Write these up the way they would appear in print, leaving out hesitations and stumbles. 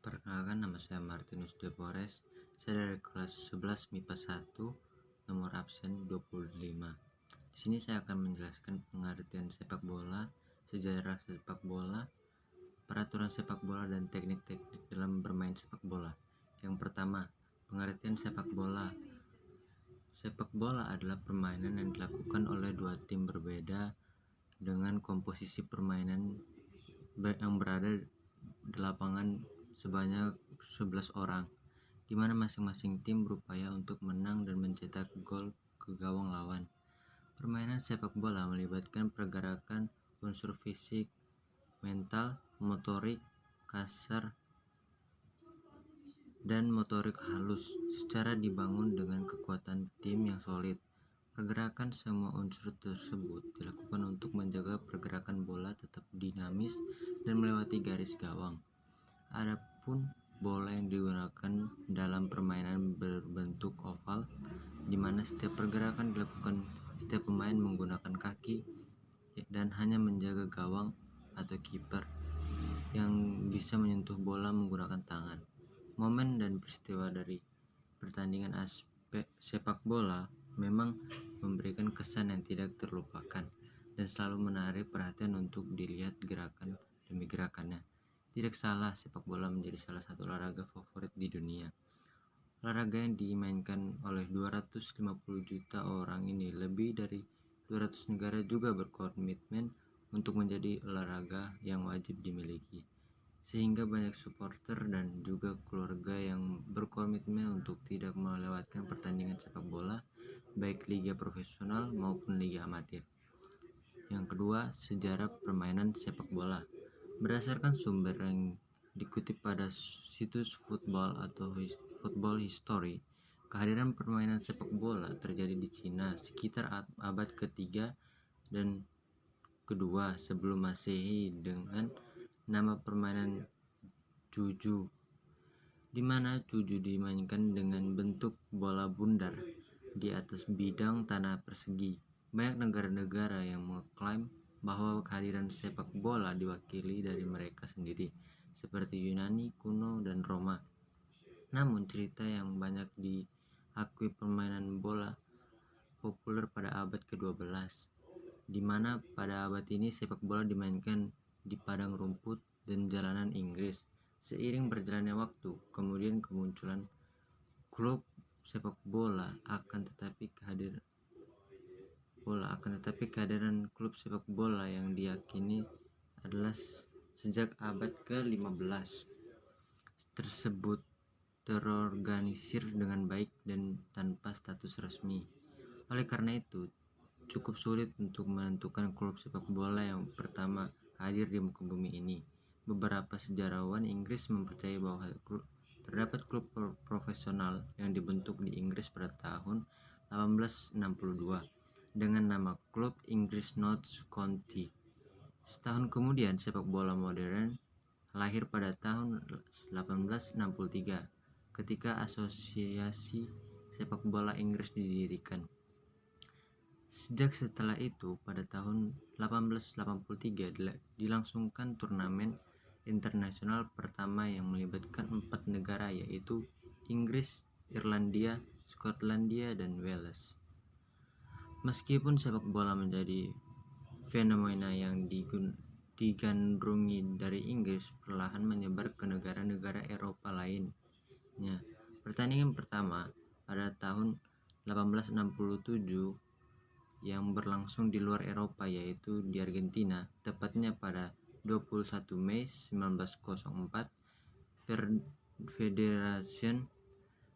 Perkenalkan, nama saya Martinus De Forest. Saya dari kelas 11 MIPA 1, nomor absen 25. Di sini saya akan menjelaskan pengertian sepak bola, sejarah sepak bola, peraturan sepak bola, dan teknik-teknik dalam bermain sepak bola. Yang pertama, pengertian sepak bola. Sepak bola adalah permainan yang dilakukan oleh dua tim berbeda dengan komposisi permainan yang berada di lapangan sebanyak 11 orang, di mana masing-masing tim berupaya untuk menang dan mencetak gol ke gawang lawan. Permainan sepak bola melibatkan pergerakan unsur fisik, mental, motorik kasar, dan motorik halus secara dibangun dengan kekuatan tim yang solid. Pergerakan semua unsur tersebut dilakukan untuk menjaga pergerakan bola tetap dinamis dan melewati garis gawang. Adapun bola yang digunakan dalam permainan berbentuk oval, di mana setiap pergerakan dilakukan setiap pemain menggunakan kaki dan hanya menjaga gawang atau kiper yang bisa menyentuh bola menggunakan tangan. Momen dan peristiwa dari pertandingan aspek sepak bola memang memberikan kesan yang tidak terlupakan dan selalu menarik perhatian untuk dilihat gerakan demi gerakannya. Tidak salah, sepak bola menjadi salah satu olahraga favorit di dunia. Olahraga yang dimainkan oleh 250 juta orang ini, lebih dari 200 negara juga berkomitmen untuk menjadi olahraga yang wajib dimiliki, sehingga banyak supporter dan juga keluarga yang berkomitmen untuk tidak melewatkan pertandingan sepak bola, baik liga profesional maupun liga amatir. Yang kedua, sejarah permainan sepak bola. Berdasarkan sumber yang dikutip pada situs football atau Football History, kehadiran permainan sepak bola terjadi di Cina sekitar abad ketiga dan kedua sebelum Masehi dengan nama permainan juju, di mana juju dimainkan dengan bentuk bola bundar di atas bidang tanah persegi. Banyak negara-negara yang mengklaim bahwa kehadiran sepak bola diwakili dari mereka sendiri, seperti Yunani kuno dan Roma. Namun cerita yang banyak diakui permainan bola populer pada abad ke-12, di mana pada abad ini sepak bola dimainkan di padang rumput dan jalanan Inggris. Seiring berjalannya waktu, kemudian kemunculan klub sepak bola akan tetapi kehadiran klub sepak bola yang diyakini adalah sejak abad ke-15 tersebut terorganisir dengan baik dan tanpa status resmi. Oleh karena itu, cukup sulit untuk menentukan klub sepak bola yang pertama hadir di muka bumi ini. Beberapa sejarawan Inggris mempercayai bahwa terdapat klub profesional yang dibentuk di Inggris pada tahun 1862 dengan nama klub Inggris Notts County. Setahun kemudian, sepak bola modern lahir pada tahun 1863 ketika Asosiasi Sepak Bola Inggris didirikan. Sejak setelah itu, pada tahun 1883 dilangsungkan turnamen internasional pertama yang melibatkan 4 negara, yaitu Inggris, Irlandia, Skotlandia, dan Wales. Meskipun sepak bola menjadi fenomena yang digandrungi dari Inggris, perlahan menyebar ke negara-negara Eropa lainnya. Pertandingan pertama pada tahun 1867 yang berlangsung di luar Eropa, yaitu di Argentina, tepatnya pada 21 Mei 1904. Federation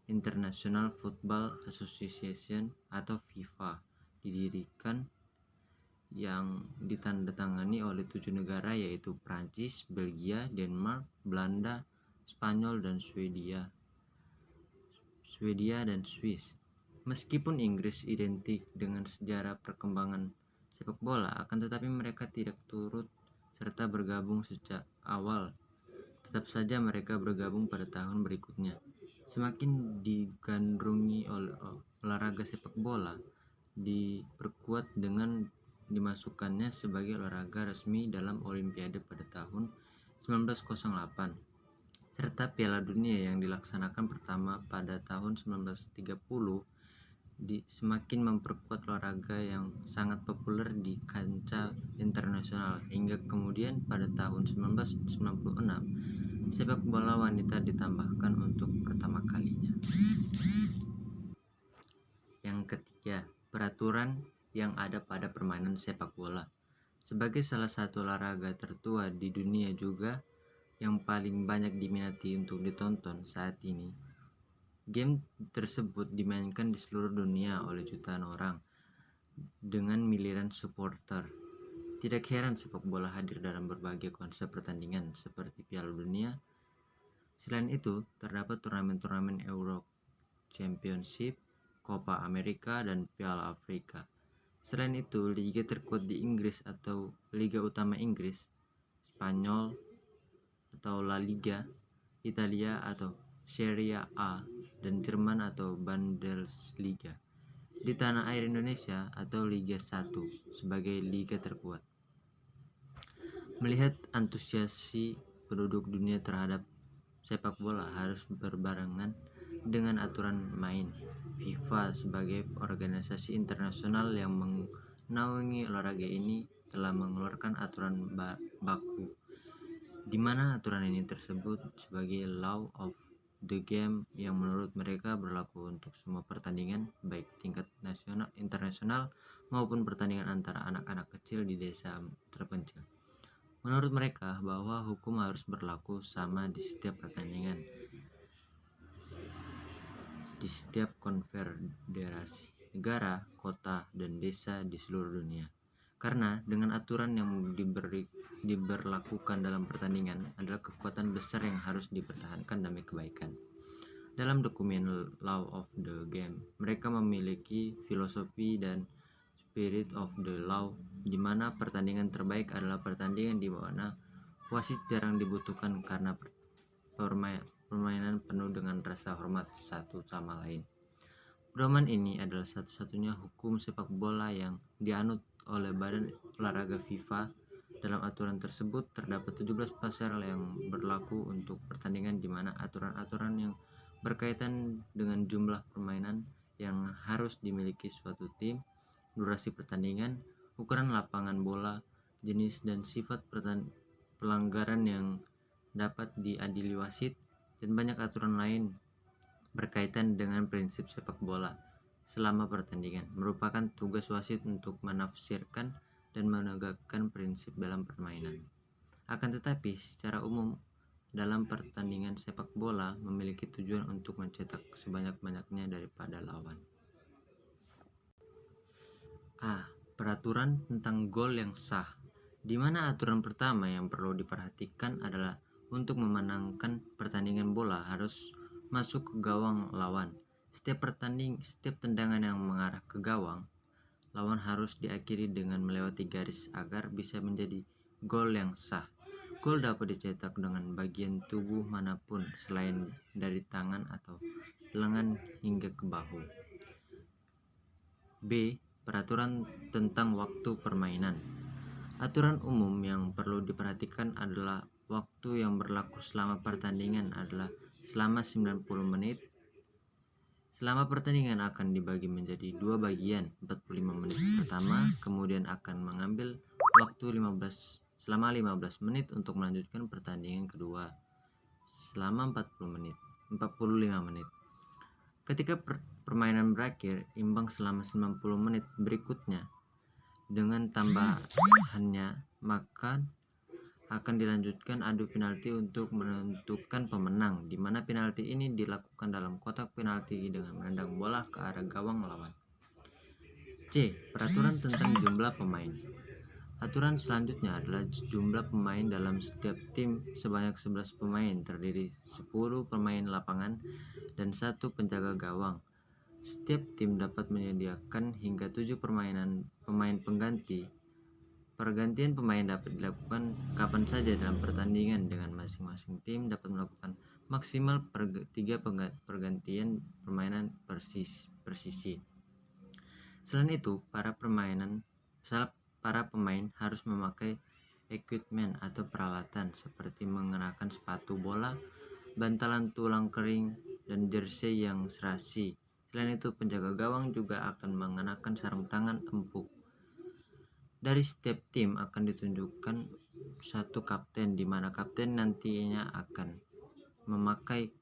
International Football Association atau FIFA didirikan, yang ditandatangani oleh 7 negara, yaitu Prancis, Belgia, Denmark, Belanda, Spanyol, dan Swedia dan Swiss. Meskipun Inggris identik dengan sejarah perkembangan sepak bola, akan tetapi mereka tidak turut serta bergabung sejak awal. Tetap saja mereka bergabung pada tahun berikutnya. Semakin digandrungi oleh olahraga sepak bola, diperkuat dengan dimasukkannya sebagai olahraga resmi dalam Olimpiade pada tahun 1908. serta Piala Dunia yang dilaksanakan pertama pada tahun 1930 semakin memperkuat olahraga yang sangat populer di kancah internasional hingga kemudian pada tahun 1996 sepak bola wanita ditambahkan untuk pertama kalinya. Yang ketiga, peraturan yang ada pada permainan sepak bola. Sebagai salah satu olahraga tertua di dunia juga yang paling banyak diminati untuk ditonton saat ini, game tersebut dimainkan di seluruh dunia oleh jutaan orang dengan miliaran supporter. Tidak heran sepak bola hadir dalam berbagai konsep pertandingan seperti Piala Dunia. Selain itu, terdapat turnamen-turnamen Euro Championship, Copa America, dan Piala Afrika. Selain itu, liga terkuat di Inggris atau Liga Utama Inggris, Spanyol atau La Liga, Italia atau Serie A, dan Jerman atau Bundesliga. Di tanah air Indonesia atau Liga 1 sebagai liga terkuat. Melihat antusiasi penduduk dunia terhadap sepak bola harus berbarengan dengan aturan main. FIFA sebagai organisasi internasional yang menaungi olahraga ini telah mengeluarkan aturan baku, di mana aturan ini tersebut sebagai law of the game yang menurut mereka berlaku untuk semua pertandingan baik tingkat nasional, internasional maupun pertandingan antara anak-anak kecil di desa terpencil. Menurut mereka bahwa hukum harus berlaku sama di setiap pertandingan, di setiap konfederasi, negara, kota, dan desa di seluruh dunia. Karena dengan aturan yang diberlakukan dalam pertandingan adalah kekuatan besar yang harus dipertahankan demi kebaikan. Dalam dokumen Law of the Game, mereka memiliki filosofi dan spirit of the law, di mana pertandingan terbaik adalah pertandingan di mana wasit jarang dibutuhkan karena permainan penuh dengan rasa hormat satu sama lain. Pedoman ini adalah satu-satunya hukum sepak bola yang dianut oleh Badan Olahraga FIFA. Dalam aturan tersebut terdapat 17 pasal yang berlaku untuk pertandingan, di mana aturan-aturan yang berkaitan dengan jumlah permainan yang harus dimiliki suatu tim, durasi pertandingan, ukuran lapangan bola, jenis dan sifat pelanggaran yang dapat diadili wasit, dan banyak aturan lain berkaitan dengan prinsip sepak bola selama pertandingan. Merupakan tugas wasit untuk menafsirkan dan menegakkan prinsip dalam permainan. Akan tetapi, secara umum dalam pertandingan sepak bola memiliki tujuan untuk mencetak sebanyak-banyaknya daripada lawan. A. Peraturan tentang gol yang sah, di mana aturan pertama yang perlu diperhatikan adalah untuk memenangkan pertandingan bola harus masuk ke gawang lawan. Setiap tendangan yang mengarah ke gawang lawan harus diakhiri dengan melewati garis agar bisa menjadi gol yang sah. Gol dapat dicetak dengan bagian tubuh manapun selain dari tangan atau lengan hingga ke bahu. B. Peraturan tentang waktu permainan. Aturan umum yang perlu diperhatikan adalah waktu yang berlaku selama pertandingan adalah selama 90 menit. Selama pertandingan akan dibagi menjadi dua bagian, 45 menit pertama, kemudian akan mengambil waktu selama 15 menit untuk melanjutkan pertandingan kedua selama 45 menit. Ketika permainan berakhir imbang selama 90 menit berikutnya dengan tambahannya, maka akan dilanjutkan adu penalti untuk menentukan pemenang, di mana penalti ini dilakukan dalam kotak penalti dengan menendang bola ke arah gawang lawan. C. Peraturan tentang jumlah pemain. Aturan selanjutnya adalah jumlah pemain dalam setiap tim sebanyak 11 pemain, terdiri 10 pemain lapangan dan 1 penjaga gawang. Setiap tim dapat menyediakan hingga 7 pemain pengganti. Pergantian pemain dapat dilakukan kapan saja dalam pertandingan, dengan masing-masing tim dapat melakukan maksimal 3 pergantian permainan per sisi. Selain itu, para pemain harus memakai equipment atau peralatan seperti mengenakan sepatu bola, bantalan tulang kering, dan jersey yang serasi. Selain itu, penjaga gawang juga akan mengenakan sarung tangan empuk. Dari setiap tim akan ditunjukkan satu kapten, di mana kapten nantinya akan memakai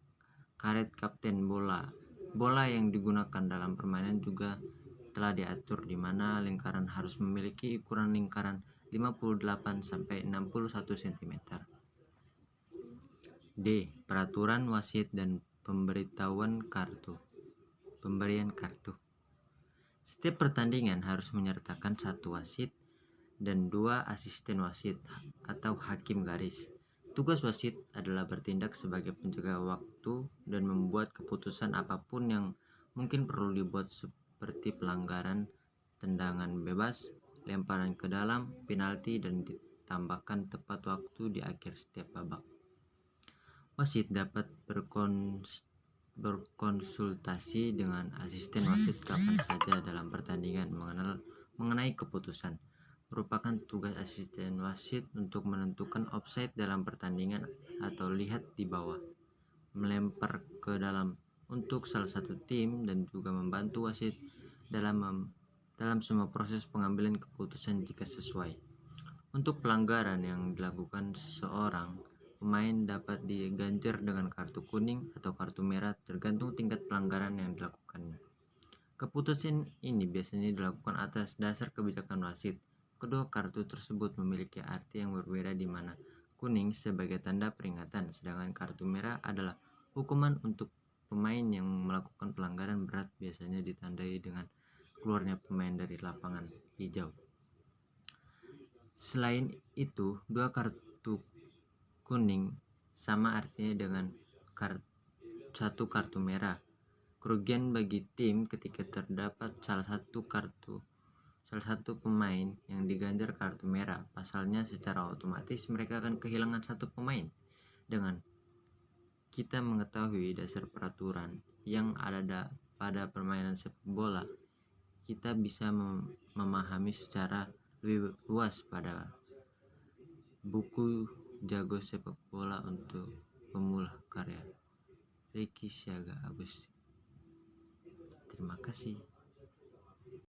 karet kapten bola. Bola yang digunakan dalam permainan juga telah diatur, di mana lingkaran harus memiliki ukuran lingkaran 58 sampai 61 cm. D. Peraturan wasit dan pemberian kartu. Setiap pertandingan harus menyertakan satu wasit dan 2 asisten wasit atau hakim garis. Tugas wasit adalah bertindak sebagai penjaga waktu dan membuat keputusan apapun yang mungkin perlu dibuat, seperti pelanggaran, tendangan bebas, lemparan ke dalam, penalti, dan ditambahkan tepat waktu di akhir setiap babak. Wasit dapat berkonsultasi dengan asisten wasit kapan saja dalam pertandingan mengenai keputusan. Merupakan tugas asisten wasit untuk menentukan offside dalam pertandingan atau lihat di bawah, melempar ke dalam untuk salah satu tim, dan juga membantu wasit dalam semua proses pengambilan keputusan jika sesuai. Untuk pelanggaran yang dilakukan seorang pemain dapat diganjar dengan kartu kuning atau kartu merah tergantung tingkat pelanggaran yang dilakukannya. Keputusan ini biasanya dilakukan atas dasar kebijakan wasit. Kedua kartu tersebut memiliki arti yang berbeda, di mana kuning sebagai tanda peringatan, sedangkan kartu merah adalah hukuman untuk pemain yang melakukan pelanggaran berat, biasanya ditandai dengan keluarnya pemain dari lapangan hijau. Selain itu, 2 kartu kuning sama artinya dengan satu kartu merah. Kerugian bagi tim ketika terdapat salah satu pemain yang diganjar kartu merah. Pasalnya secara otomatis mereka akan kehilangan satu pemain. Dengan kita mengetahui dasar peraturan yang ada pada permainan sepak bola, kita bisa memahami secara lebih luas pada buku Jago Sepak Bola untuk Pemula karya Ricky Siaga Agus. Terima kasih.